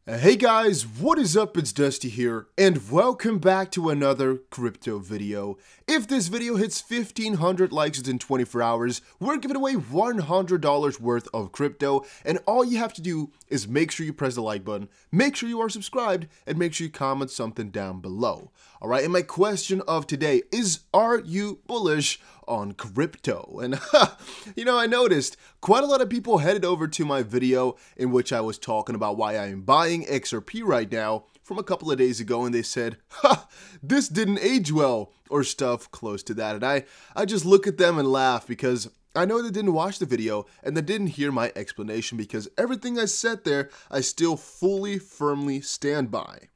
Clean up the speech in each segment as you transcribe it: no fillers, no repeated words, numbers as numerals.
Hey guys, what is up? It's Dusty here, and welcome back to another crypto video. If this video hits 1,500 likes within 24 hours, we're giving away $100 worth of crypto, and all you have to do is make sure you press the like button, make sure you are subscribed, and make sure you comment something down below. Alright, and my question of today is, are you bullish on crypto? And I noticed quite a lot of people headed over to my video in which I was talking about why I am buying XRP right now from a couple of days ago, and they said, this didn't age well, or stuff close to that. And I just look at them and laugh, because I know they didn't watch the video and they didn't hear my explanation, because everything I said there, I still firmly stand by.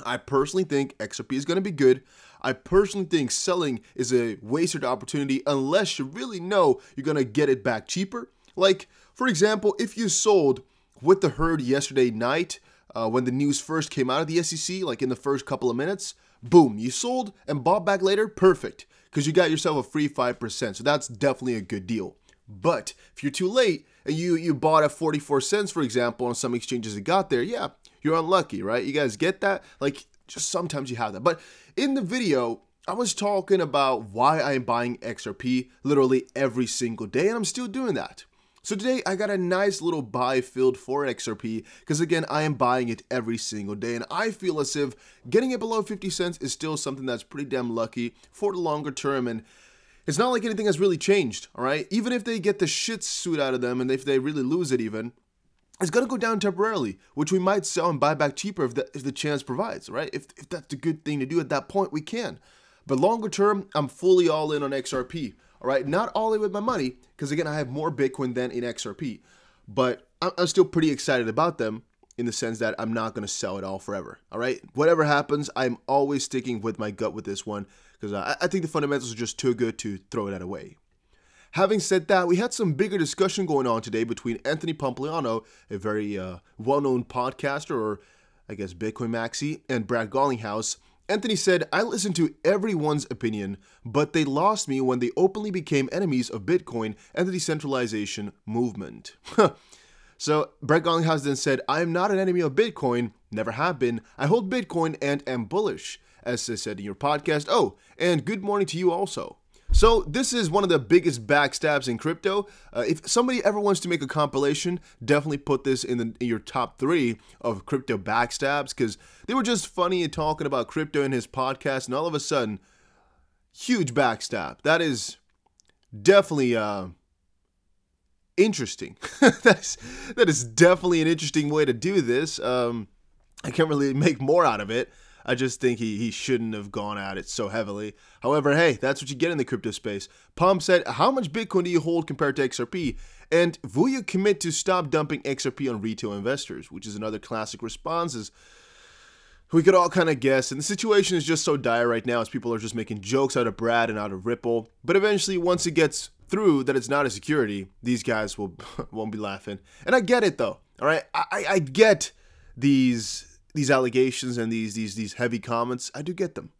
I personally think XRP is going to be good. I personally think selling is a wasted opportunity unless you really know you're going to get it back cheaper. Like, for example, if you sold with the herd yesterday night when the news first came out of the SEC, like in the first couple of minutes, boom, you sold and bought back later, perfect, because you got yourself a free 5%. So that's definitely a good deal. But if you're too late and you bought at 44 cents, for example, on some exchanges that got there, yeah, you're unlucky, right? You guys get that? Like, just sometimes you have that. But in the video, I was talking about why I am buying XRP literally every single day, and I'm still doing that. So today, I got a nice little buy filled for XRP, because again, I am buying it every single day, and I feel as if getting it below 50 cents is still something that's pretty damn lucky for the longer term, and it's not like anything has really changed, all right? Even if they get the shit suit out of them, and if they really lose it even, it's going to go down temporarily, which we might sell and buy back cheaper if the chance provides, right? If that's a good thing to do at that point, we can. But longer term, I'm fully all in on XRP, all right? Not all in with my money, because again, I have more Bitcoin than in XRP. But I'm still pretty excited about them in the sense that I'm not going to sell it all forever, all right? Whatever happens, I'm always sticking with my gut with this one, because I think the fundamentals are just too good to throw that away. Having said that, we had some bigger discussion going on today between Anthony Pompliano, a very well-known podcaster, or I guess Bitcoin maxi, and Brad Garlinghouse. Anthony said, I listened to everyone's opinion, but they lost me when they openly became enemies of Bitcoin and the decentralization movement. So Brad Garlinghouse then said, I am not an enemy of Bitcoin, never have been. I hold Bitcoin and am bullish, as I said in your podcast. Oh, and good morning to you also. So this is one of the biggest backstabs in crypto. If somebody ever wants to make a compilation, definitely put this in your top 3 of crypto backstabs, because they were just funny and talking about crypto in his podcast, and all of a sudden, huge backstab. That is definitely interesting. that is definitely an interesting way to do this. I can't really make more out of it. I just think he shouldn't have gone at it so heavily. However, hey, that's what you get in the crypto space. Pom said, how much Bitcoin do you hold compared to XRP? And will you commit to stop dumping XRP on retail investors? Which is another classic response. Is we could all kind of guess. And the situation is just so dire right now as people are just making jokes out of Brad and out of Ripple. But eventually, once it gets through that it's not a security, these guys won't be laughing. And I get it, though. All right, I get these allegations and these heavy comments. I do get them,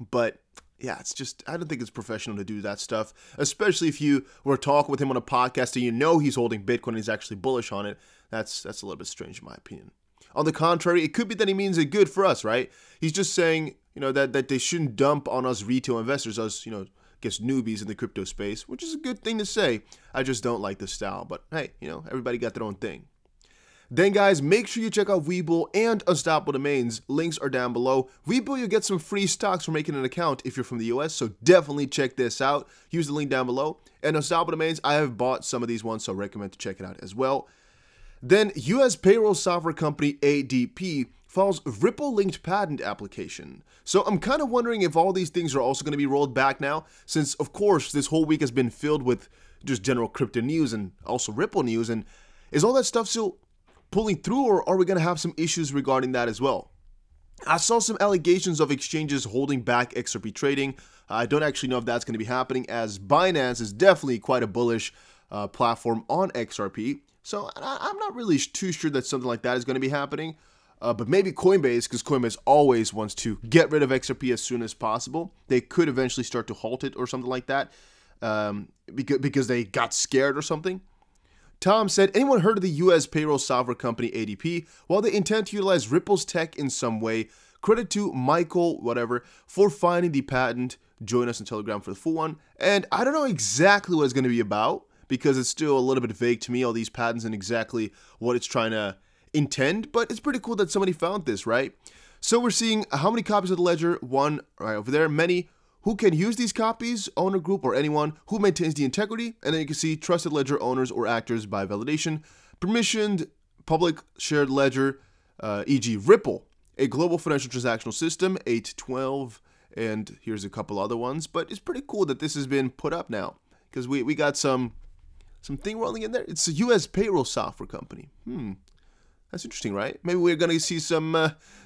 but yeah, it's just, I don't think it's professional to do that stuff, especially if you were talking with him on a podcast and you know he's holding Bitcoin and he's actually bullish on it. That's a little bit strange in my opinion. On the contrary, it could be that he means it good for us, right? He's just saying, that they shouldn't dump on us retail investors, us, I guess newbies in the crypto space, which is a good thing to say. I just don't like the style, but hey, everybody got their own thing. Then guys, make sure you check out Webull and Unstoppable Domains. Links are down below. Webull, you'll get some free stocks for making an account if you're from the US, so definitely check this out. Use the link down below. And Unstoppable Domains, I have bought some of these ones, so I recommend to check it out as well. Then US payroll software company ADP files Ripple-linked patent application. So I'm kind of wondering if all these things are also going to be rolled back now, since of course this whole week has been filled with just general crypto news and also Ripple news, and is all that stuff still pulling through, or are we going to have some issues regarding that as well? I saw some allegations of exchanges holding back XRP trading. I don't actually know if that's going to be happening, as Binance is definitely quite a bullish platform on XRP. So I'm not really too sure that something like that is going to be happening. But maybe Coinbase, because Coinbase always wants to get rid of XRP as soon as possible. They could eventually start to halt it or something like that, because they got scared or something. Tom said, anyone heard of the US payroll software company ADP? While they intend to utilize Ripple's tech in some way, credit to Michael, whatever, for finding the patent. Join us on Telegram for the full one. And I don't know exactly what it's going to be about, because it's still a little bit vague to me, all these patents and exactly what it's trying to intend, but it's pretty cool that somebody found this, right? So we're seeing how many copies of the ledger, one right over there, many, who can use these copies, owner group or anyone who maintains the integrity, and then you can see trusted ledger owners or actors by validation, permissioned public shared ledger, e.g. Ripple, a global financial transactional system, 812, and here's a couple other ones, but it's pretty cool that this has been put up now, because we got some thing rolling in there. It's a US payroll software company. That's interesting, right? Maybe we're gonna see some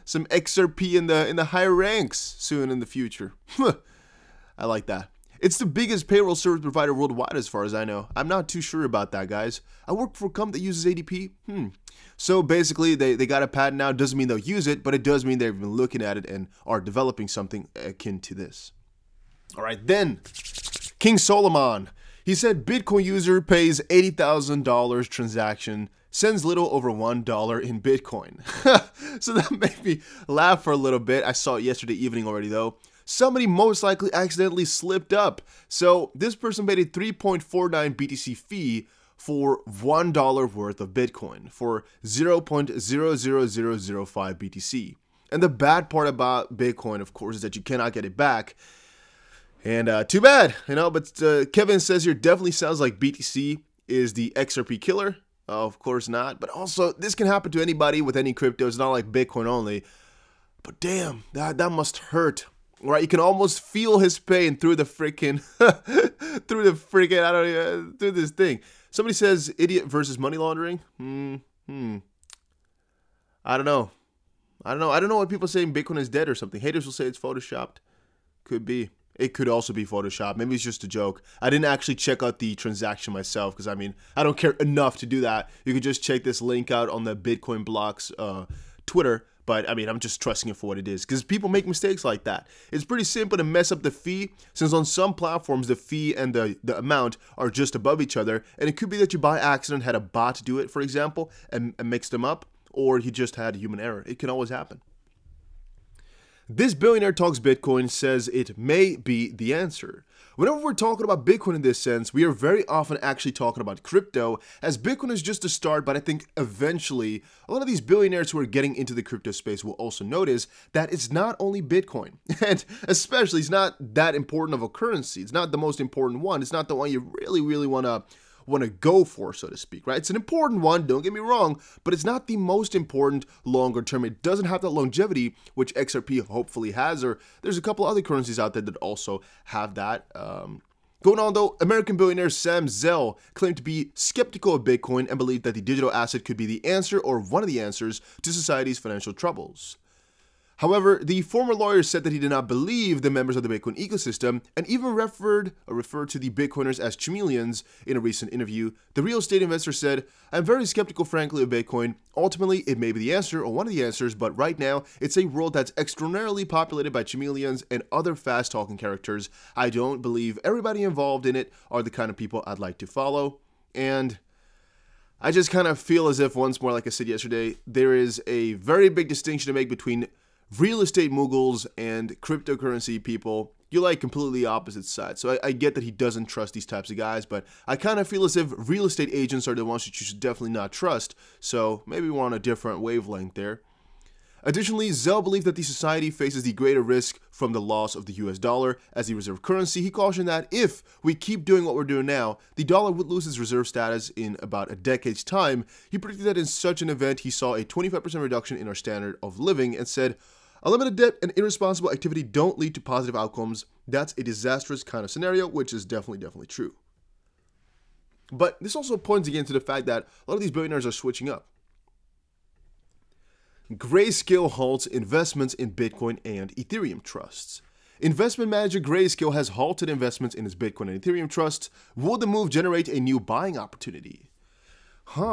XRP in the higher ranks soon in the future. I like that. It's the biggest payroll service provider worldwide as far as I know. I'm not too sure about that, guys. I work for a company that uses ADP. So basically, they got a patent now. Doesn't mean they'll use it, but it does mean they've been looking at it and are developing something akin to this. All right, then, King Solomon. He said Bitcoin user pays $80,000 transaction, sends little over $1 in Bitcoin. So that made me laugh for a little bit. I saw it yesterday evening already though. Somebody most likely accidentally slipped up. So this person paid a 3.49 BTC fee for $1 worth of Bitcoin for 0.00005 BTC. And the bad part about Bitcoin, of course, is that you cannot get it back. And too bad, you know, but Kevin says here definitely sounds like BTC is the XRP killer. Of course not, but also this can happen to anybody with any crypto. It's not like Bitcoin only. But damn, that must hurt. Right? You can almost feel his pain through the freaking through this thing. Somebody says idiot versus money laundering. I don't know. I don't know what people saying Bitcoin is dead or something. Haters will say it's photoshopped. Could be. It could also be Photoshop. Maybe it's just a joke. I didn't actually check out the transaction myself because, I mean, I don't care enough to do that. You could just check this link out on the Bitcoin Blocks Twitter. But, I mean, I'm just trusting it for what it is because people make mistakes like that. It's pretty simple to mess up the fee since on some platforms, the fee and the amount are just above each other. And it could be that you by accident had a bot do it, for example, and mix them up. Or you just had human error. It can always happen. This billionaire talks Bitcoin says it may be the answer. Whenever we're talking about Bitcoin in this sense, we are very often actually talking about crypto, as Bitcoin is just a start, but I think eventually a lot of these billionaires who are getting into the crypto space will also notice that it's not only Bitcoin, and especially it's not that important of a currency. It's not the most important one. It's not the one you really want to go for, so to speak, right? It's an important one, don't get me wrong, but it's not the most important longer term. It doesn't have that longevity, which XRP hopefully has, or there's a couple other currencies out there that also have that. Going on though, American billionaire Sam Zell claimed to be skeptical of Bitcoin and believed that the digital asset could be the answer or one of the answers to society's financial troubles. However, the former lawyer said that he did not believe the members of the Bitcoin ecosystem and even referred to the Bitcoiners as chameleons in a recent interview. The real estate investor said, "I'm very skeptical, frankly, of Bitcoin. Ultimately, it may be the answer or one of the answers, but right now, it's a world that's extraordinarily populated by chameleons and other fast-talking characters. I don't believe everybody involved in it are the kind of people I'd like to follow." And I just kind of feel as if, once more, like I said yesterday, there is a very big distinction to make between real estate moguls and cryptocurrency people. You're like completely opposite sides. So I get that he doesn't trust these types of guys, but I kind of feel as if real estate agents are the ones that you should definitely not trust. So maybe we're on a different wavelength there. Additionally, Zell believed that the society faces the greater risk from the loss of the US dollar as the reserve currency. He cautioned that if we keep doing what we're doing now, the dollar would lose its reserve status in about a decade's time. He predicted that in such an event, he saw a 25% reduction in our standard of living and said, "Unlimited debt and irresponsible activity don't lead to positive outcomes. That's a disastrous kind of scenario," which is definitely true. But this also points again to the fact that a lot of these billionaires are switching up. Grayscale halts investments in Bitcoin and Ethereum trusts. Investment manager Grayscale has halted investments in its Bitcoin and Ethereum trusts. Will the move generate a new buying opportunity?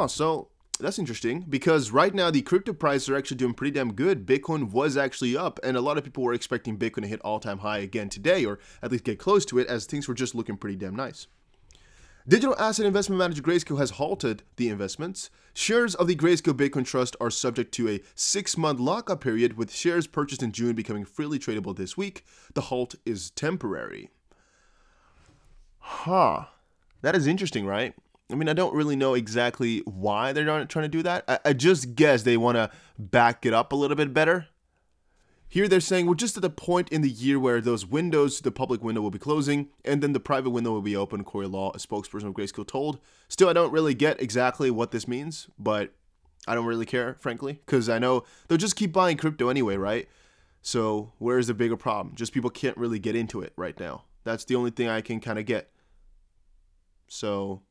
So that's interesting because right now the crypto prices are actually doing pretty damn good. Bitcoin was actually up, and a lot of people were expecting Bitcoin to hit all-time high again today, or at least get close to it, as things were just looking pretty damn nice. Digital asset investment manager Grayscale has halted the investments. Shares of the Grayscale Bitcoin Trust are subject to a 6-month lockup period, with shares purchased in June becoming freely tradable this week. The halt is temporary. That is interesting, right? I mean, I don't really know exactly why they're not trying to do that. I just guess they want to back it up a little bit better. Here they're saying we're just at the point in the year where those windows, the public window will be closing, and then the private window will be open, Corey Law, a spokesperson of Grayscale, told. Still, I don't really get exactly what this means, but I don't really care, frankly, because I know they'll just keep buying crypto anyway, right? So where's the bigger problem? Just people can't really get into it right now. That's the only thing I can kind of get. So,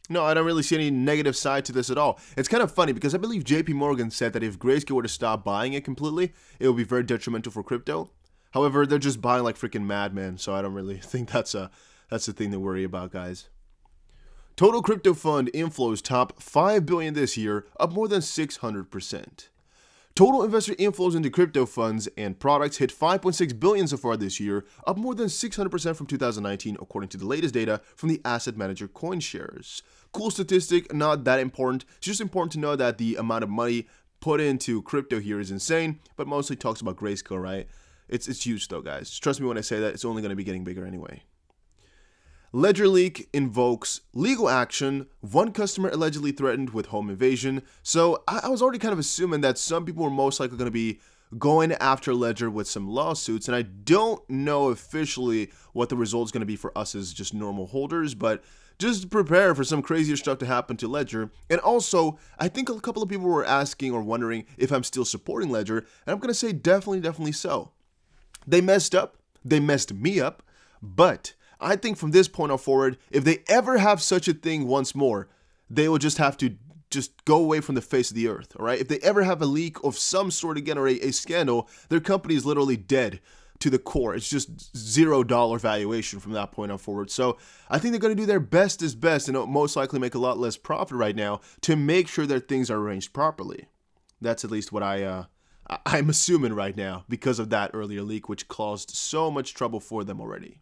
no, I don't really see any negative side to this at all. It's kind of funny because I believe JP Morgan said that if Grayscale were to stop buying it completely, it would be very detrimental for crypto. However, they're just buying like freaking madmen, so I don't really think that's the thing to worry about, guys. Total crypto fund inflows top $5 billion this year, up more than 600%. Total investor inflows into crypto funds and products hit $5.6 billion so far this year, up more than 600% from 2019, according to the latest data from the asset manager CoinShares. Cool statistic, not that important. It's just important to know that the amount of money put into crypto here is insane, but mostly talks about Grayscale, right? It's huge though, guys. Just trust me when I say that it's only going to be getting bigger anyway. Ledger leak invokes legal action. One customer allegedly threatened with home invasion. So I was already kind of assuming that some people were most likely going to be going after Ledger with some lawsuits. And I don't know officially what the result is going to be for us as just normal holders, but just prepare for some crazier stuff to happen to Ledger. And also, I think a couple of people were asking or wondering if I'm still supporting Ledger. And I'm going to say definitely so. They messed up. They messed me up. But I think from this point on forward, if they ever have such a thing once more, they will just have to just go away from the face of the earth, all right? If they ever have a leak of some sort again or a scandal, their company is literally dead to the core. It's just $0 valuation from that point on forward. So I think they're going to do their best and most likely make a lot less profit right now to make sure that things are arranged properly. That's at least what I'm assuming right now because of that earlier leak, which caused so much trouble for them already.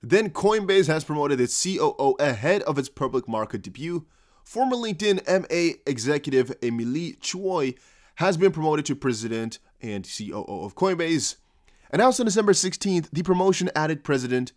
Then Coinbase has promoted its COO ahead of its public market debut. Former LinkedIn MA executive Emily Choi has been promoted to president and COO of Coinbase. Announced on December 16th, the promotion added president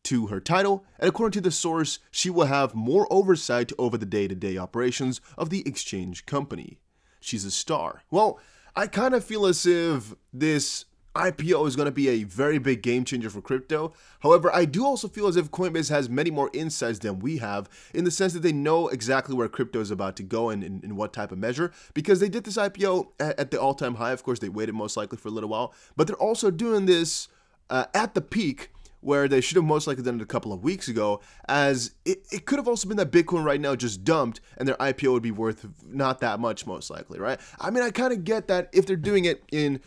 to her title, and according to the source, she will have more oversight over the day-to-day operations of the exchange company. She's a star. Well, I kind of feel as if this IPO is going to be a very big game changer for crypto. However, I do also feel as if Coinbase has many more insights than we have, in the sense that they know exactly where crypto is about to go and in what type of measure, because they did this IPO at the all-time high. Of course, they waited most likely for a little while, but they're also doing this at the peak, where they should have most likely done it a couple of weeks ago, as it could have also been that Bitcoin right now just dumped and their IPO would be worth not that much most likely, right? I mean, I kind of get that if they're doing it in,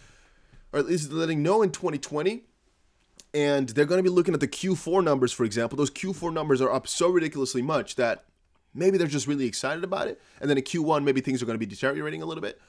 or at least letting know in 2020, and they're going to be looking at the Q4 numbers, for example. Those Q4 numbers are up so ridiculously much that maybe they're just really excited about it, and then in Q1, maybe things are going to be deteriorating a little bit.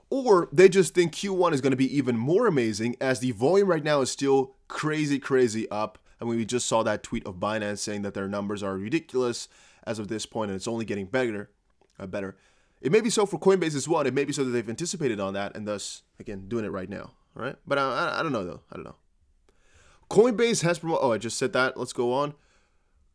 Or they just think Q1 is going to be even more amazing, as the volume right now is still crazy up. I mean, we just saw that tweet of Binance saying that their numbers are ridiculous as of this point, and it's only getting better. It may be so for Coinbase as well, and it may be so that they've anticipated on that, and thus, again, doing it right now. All right, but I don't know, though. I don't know. Coinbase has promoted... Oh, I just said that. Let's go on.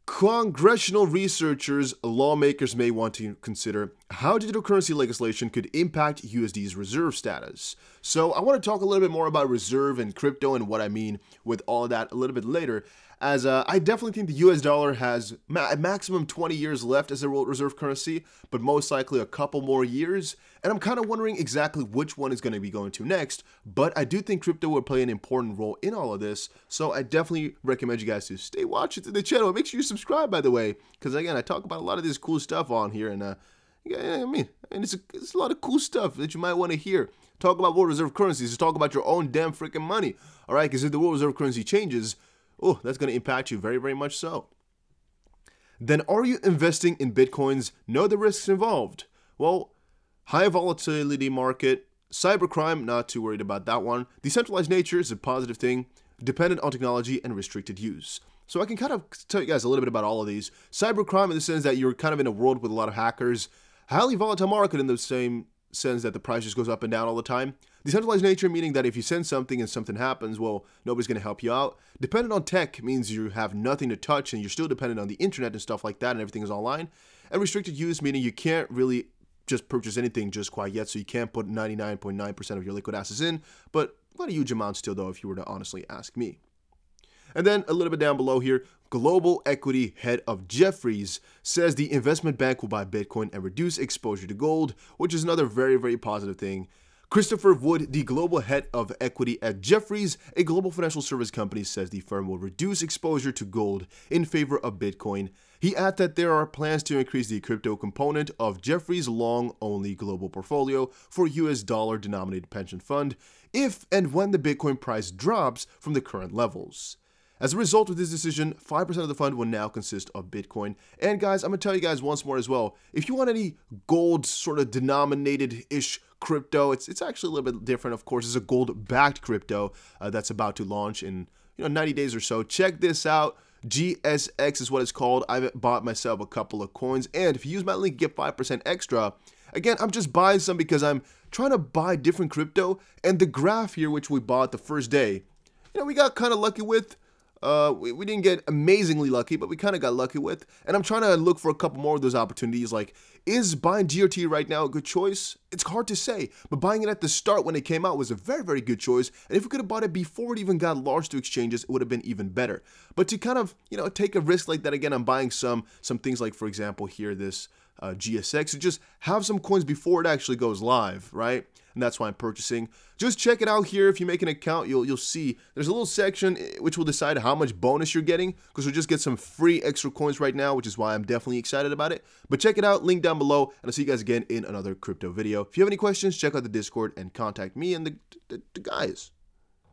Congressional researchers, lawmakers may want to consider how digital currency legislation could impact USD's reserve status. So I want to talk a little bit more about reserve and crypto and what I mean with all of that a little bit later, as I definitely think the US dollar has a maximum 20 years left as a world reserve currency, but most likely a couple more years. And I'm kind of wondering exactly which one is going to be going to next, but I do think crypto will play an important role in all of this. So I definitely recommend you guys to stay watching to the channel. Make sure you subscribe, by the way, because again, I talk about a lot of this cool stuff on here, and yeah, I mean it's a lot of cool stuff that you might want to hear. Talk about world reserve currencies. Just talk about your own damn freaking money. All right, because if the world reserve currency changes, oh, that's going to impact you very much so. Then are you investing in Bitcoins? Know the risks involved. Well, high volatility market, cybercrime, not too worried about that one. Decentralized nature is a positive thing, dependent on technology and restricted use. So I can kind of tell you guys a little bit about all of these. Cybercrime in the sense that you're kind of in a world with a lot of hackers. Highly volatile market in the same sense that the price just goes up and down all the time. Decentralized nature, meaning that if you send something and something happens, well, nobody's going to help you out. Dependent on tech means you have nothing to touch and you're still dependent on the internet and stuff like that, and everything is online. And restricted use, meaning you can't really just purchase anything just quite yet, so you can't put 99.9% of your liquid assets in, but not a huge amount still though, if you were to honestly ask me. And then a little bit down below here, global equity head of Jefferies says the investment bank will buy Bitcoin and reduce exposure to gold, which is another very, very positive thing. Christopher Wood, the global head of equity at Jefferies, a global financial service company, says the firm will reduce exposure to gold in favor of Bitcoin. He adds that there are plans to increase the crypto component of Jefferies' long-only global portfolio for US dollar-denominated pension fund if and when the Bitcoin price drops from the current levels. As a result of this decision, 5% of the fund will now consist of Bitcoin. And guys, I'm going to tell you guys once more as well, if you want any gold sort of denominated-ish crypto, it's actually a little bit different, of course. It's a gold-backed crypto that's about to launch in 90 days or so. Check this out. GSX is what it's called. I've bought myself a couple of coins, and if you use my link, get 5% extra. Again, I'm just buying some because I'm trying to buy different crypto, and the graph here, which we bought the first day, we got kind of lucky with. We didn't get amazingly lucky, but we kind of got lucky with. And I'm trying to look for a couple more of those opportunities. Like, is buying GRT right now a good choice? It's hard to say, but buying it at the start when it came out was a very, very good choice. And if we could have bought it before it even got launched to exchanges, it would have been even better. But to kind of, take a risk like that, again, I'm buying some things like, for example, here, this GSX, to just have some coins before it actually goes live, right? And that's why I'm purchasing. Just check it out here. If you make an account, you'll see there's a little section which will decide how much bonus you're getting, because you'll just get some free extra coins right now, which is why I'm definitely excited about it. But check it out, link down below, and I'll see you guys again in another crypto video. If you have any questions, check out the Discord and contact me and the guys.